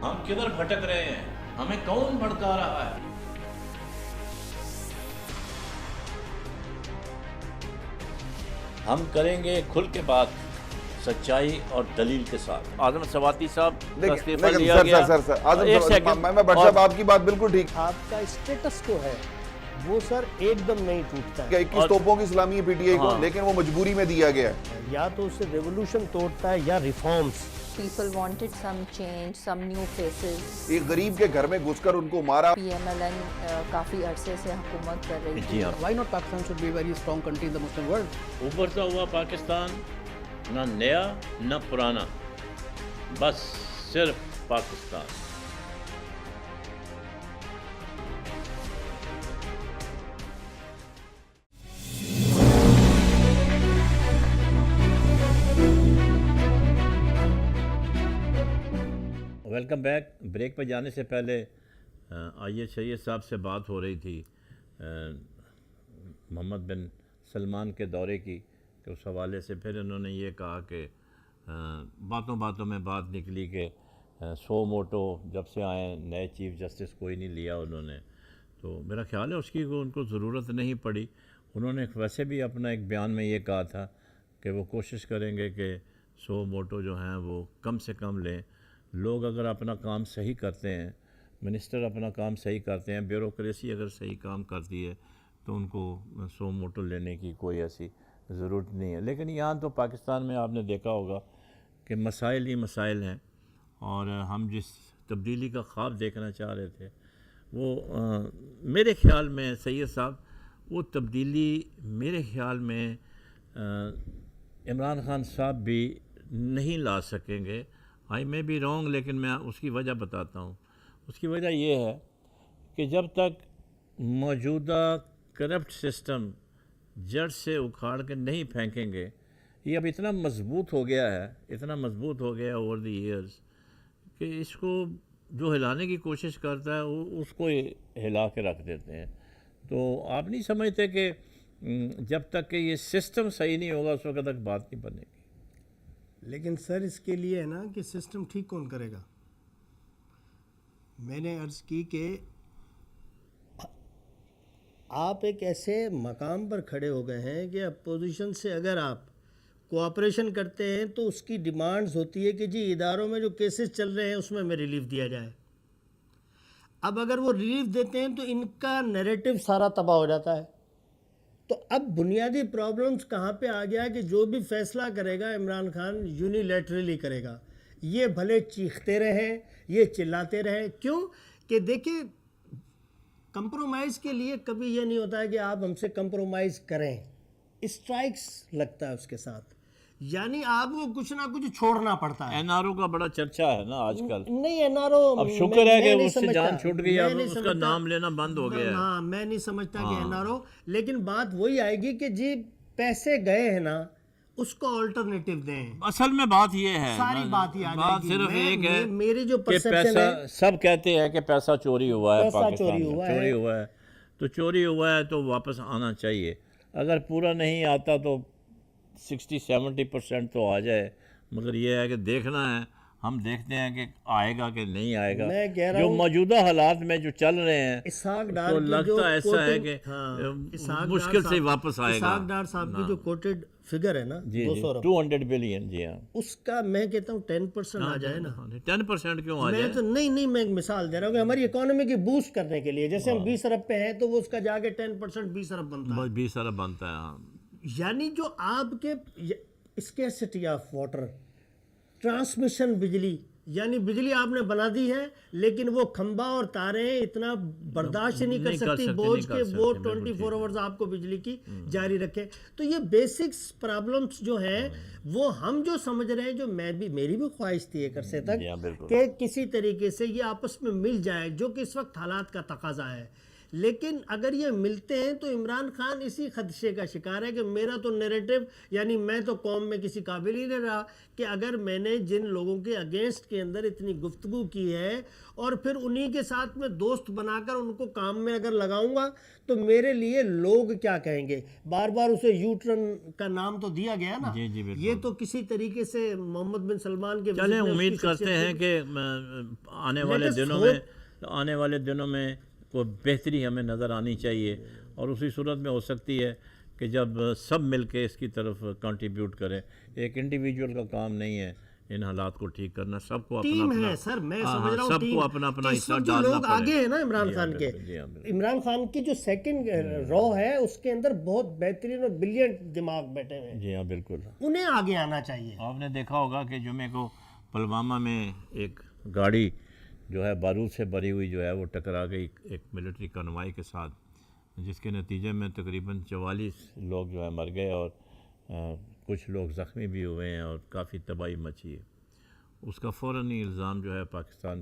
ہم کدھر بھٹک رہے ہیں؟ ہمیں کون بھڑکا رہا ہے؟ ہم کریں گے کھل کے بات، سچائی اور دلیل کے ساتھ۔ اعظم سواتی صاحب کا استعفیٰ لیا گیا۔ سر میں بٹ صاحب آپ کی بات بالکل ٹھیک۔ آپ کا اسٹیٹس جو ہے وہ سر ایک دم نہیں ٹوٹتا ہے۔ 21 توپوں کی سلامی ہے پی ٹی آئی کو، لیکن وہ مجبوری میں دیا گیا ہے۔ یا تو اسے ریولوشن توڑتا ہے یا reforms. People wanted some change, some new faces. ایک غریب کے گھر میں گھس کر ان کو مارا۔ PMLN کافی عرصے سے حکومت کر رہی تھی۔ Why not Pakistan should be a very strong country in the Muslim world? ابھرتا ہوا پاکستان، نہ نیا نہ پرانا، بس صرف پاکستان۔ Welcome back. بریک پہ جانے سے پہلے آئیے سید صاحب سے بات ہو رہی تھی محمد بن سلمان کے دورے کی، کہ اس حوالے سے پھر انہوں نے یہ کہا کہ باتوں باتوں میں بات نکلی کہ سو موٹو جب سے آئے نئے چیف جسٹس کوئی نہیں لیا انہوں نے، تو میرا خیال ہے اس کی ان کو ضرورت نہیں پڑی۔ انہوں نے ویسے بھی اپنا ایک بیان میں یہ کہا تھا کہ وہ کوشش کریں گے کہ سو موٹو جو ہیں وہ کم سے کم لیں۔ لوگ اگر اپنا کام صحیح کرتے ہیں، منسٹر اپنا کام صحیح کرتے ہیں، بیوروکریسی اگر صحیح کام کرتی ہے تو ان کو سو موٹو لینے کی کوئی ایسی ضرورت نہیں ہے۔ لیکن یہاں تو پاکستان میں آپ نے دیکھا ہوگا کہ مسائل ہی مسائل ہیں، اور ہم جس تبدیلی کا خواب دیکھنا چاہ رہے تھے وہ میرے خیال میں سید صاحب وہ تبدیلی میرے خیال میں عمران خان صاحب بھی نہیں لا سکیں گے۔ آئی میں بی رونگ، لیکن میں اس کی وجہ بتاتا ہوں۔ اس کی وجہ یہ ہے کہ جب تک موجودہ کرپٹ سسٹم جڑ سے اکھاڑ کے نہیں پھینکیں گے، یہ اب اتنا مضبوط ہو گیا ہے، اتنا مضبوط ہو گیا اوور دی ایئرز، کہ اس کو جو ہلانے کی کوشش کرتا ہے وہ اس کو ہلا کے رکھ دیتے ہیں۔ تو آپ نہیں سمجھتے کہ جب تک کہ یہ سسٹم صحیح نہیں ہوگا اس وقت تک بات نہیں بنے گی؟ لیکن سر اس کے لیے ہے نا کہ سسٹم ٹھیک کون کرے گا؟ میں نے عرض کی کہ آپ ایک ایسے مقام پر کھڑے ہو گئے ہیں کہ اپوزیشن سے اگر آپ کوآپریشن کرتے ہیں تو اس کی ڈیمانڈز ہوتی ہے کہ جی اداروں میں جو کیسز چل رہے ہیں اس میں ریلیف دیا جائے۔ اب اگر وہ ریلیف دیتے ہیں تو ان کا نیریٹو سارا تباہ ہو جاتا ہے۔ تو اب بنیادی پرابلمز کہاں پہ آ گیا کہ جو بھی فیصلہ کرے گا عمران خان یونیلیٹرلی کرے گا۔ یہ بھلے چیختے رہیں، یہ چلاتے رہیں، کیوں کہ دیکھیں کمپرومائز کے لیے کبھی یہ نہیں ہوتا ہے کہ آپ ہم سے کمپرومائز کریں، اسٹرائکس لگتا ہے اس کے ساتھ، یعنی آپ کو کچھ نہ کچھ چھوڑنا پڑتا ہے۔ این آر او کا بڑا چرچا ہے نا آج کل۔ نہیں این آر او اب شکر ہے کہ اس سے جان چھوٹ گئی، اب اس کا نام لینا بند ہو گیا ہے۔ ہاں میں نہیں سمجھتا کہ این آر او، لیکن بات وہی آئے گی کہ جی پیسے گئے ہیں نا اس کو آلٹرنیٹو دیں۔ اصل میں بات یہ ہے، ساری بات ہی آ جائے بات گی۔ صرف ایک ہے میری جو کہ پرسپشن ہے، پیسہ، سب کہتے ہیں کہ پیسہ چوری ہوا ہے، پیسہ پاکستان چوری میں ہوا ہے۔ چوری ہوا ہے، تو چوری ہوا ہے تو واپس آنا چاہیے۔ اگر پورا نہیں آتا تو 60-70% تو آ جائے، مگر یہ ہے کہ دیکھنا ہے، ہم دیکھتے ہیں کہ آئے گا کہ نہیں آئے گا۔ میں کہہ رہا جو ہوں موجودہ حالات میں جو چل رہے ہیں اسحاق ڈار تو کی جو لگتا ایسا ہے کہ مشکل سے واپس آئے گا۔ اسحاق ڈار صاحب کی جو کوٹڈ فگر ہے نا جی 200 بلین، جی ہاں، اس کا میں کہتا ہوں 10% آ جائے نا۔ 10% کیوں آ میں جائے؟ تو نہیں میں ایک مثال دے رہا ہوں کہ ہماری اکانومی کی بوسٹ کرنے کے لیے، جیسے ہم 20 ارب پہ ہیں تو وہ اس کا جا کے 10% 20 ارب بنتا ہے۔ بس 20 ارب بنتا ہے، ہاں۔ یعنی جو آپ کے اسکیسٹی آف واٹر، ٹرانسمیشن بجلی، یعنی بجلی آپ نے بنا دی ہے لیکن وہ کھمبا اور تاریں اتنا برداشت نہیں کر سکتی بوجھ کے وہ 24 آورز آپ کو بجلی کی جاری رکھے۔ تو یہ بیسکس پرابلمس جو ہیں وہ ہم جو سمجھ رہے ہیں، جو میری بھی خواہش تھی ایک عرصے تک کہ کسی طریقے سے یہ آپس میں مل جائے، جو کہ اس وقت حالات کا تقاضا ہے، لیکن اگر یہ ملتے ہیں تو عمران خان اسی خدشے کا شکار ہے کہ میرا تو نیریٹو یعنی میں تو قوم میں کسی قابل ہی نہیں رہا کہ اگر میں نے جن لوگوں کے اگینسٹ کے اندر اتنی گفتگو کی ہے اور پھر انہی کے ساتھ میں دوست بنا کر ان کو کام میں اگر لگاؤں گا تو میرے لیے لوگ کیا کہیں گے. بار بار اسے یو ٹرن کا نام تو دیا گیا نا. جی بالکل. یہ تو کسی طریقے سے محمد بن سلمان کے چلیں امید کرتے ہیں کہ آنے والے دنوں میں کوئی بہتری ہمیں نظر آنی چاہیے اور اسی صورت میں ہو سکتی ہے کہ جب سب مل کے اس کی طرف کنٹریبیوٹ کریں. ایک انڈیویجول کا کام نہیں ہے ان حالات کو ٹھیک کرنا, سب کو اپنا ٹیم اپنا ہے سر. میں سمجھ رہا ہوں سب کو اپنا اپنا حصہ ڈالنا لوگ آگے ہیں نا عمران خان کے. عمران خان کی جو سیکنڈ رو ہے اس کے اندر بہت بہترین اور بریلینٹ دماغ بیٹھے ہوئے ہیں. جی ہاں بالکل. انہیں آگے آنا چاہیے. آپ نے دیکھا ہوگا کہ جمعے کو پلوامہ میں ایک گاڑی جو ہے بارود سے بھری ہوئی جو ہے وہ ٹکرا گئی ایک ملٹری کانوائی کے ساتھ, جس کے نتیجے میں تقریباً 44 لوگ جو ہے مر گئے اور کچھ لوگ زخمی بھی ہوئے ہیں اور کافی تباہی مچی ہے. اس کا فوراً ہی الزام جو ہے پاکستان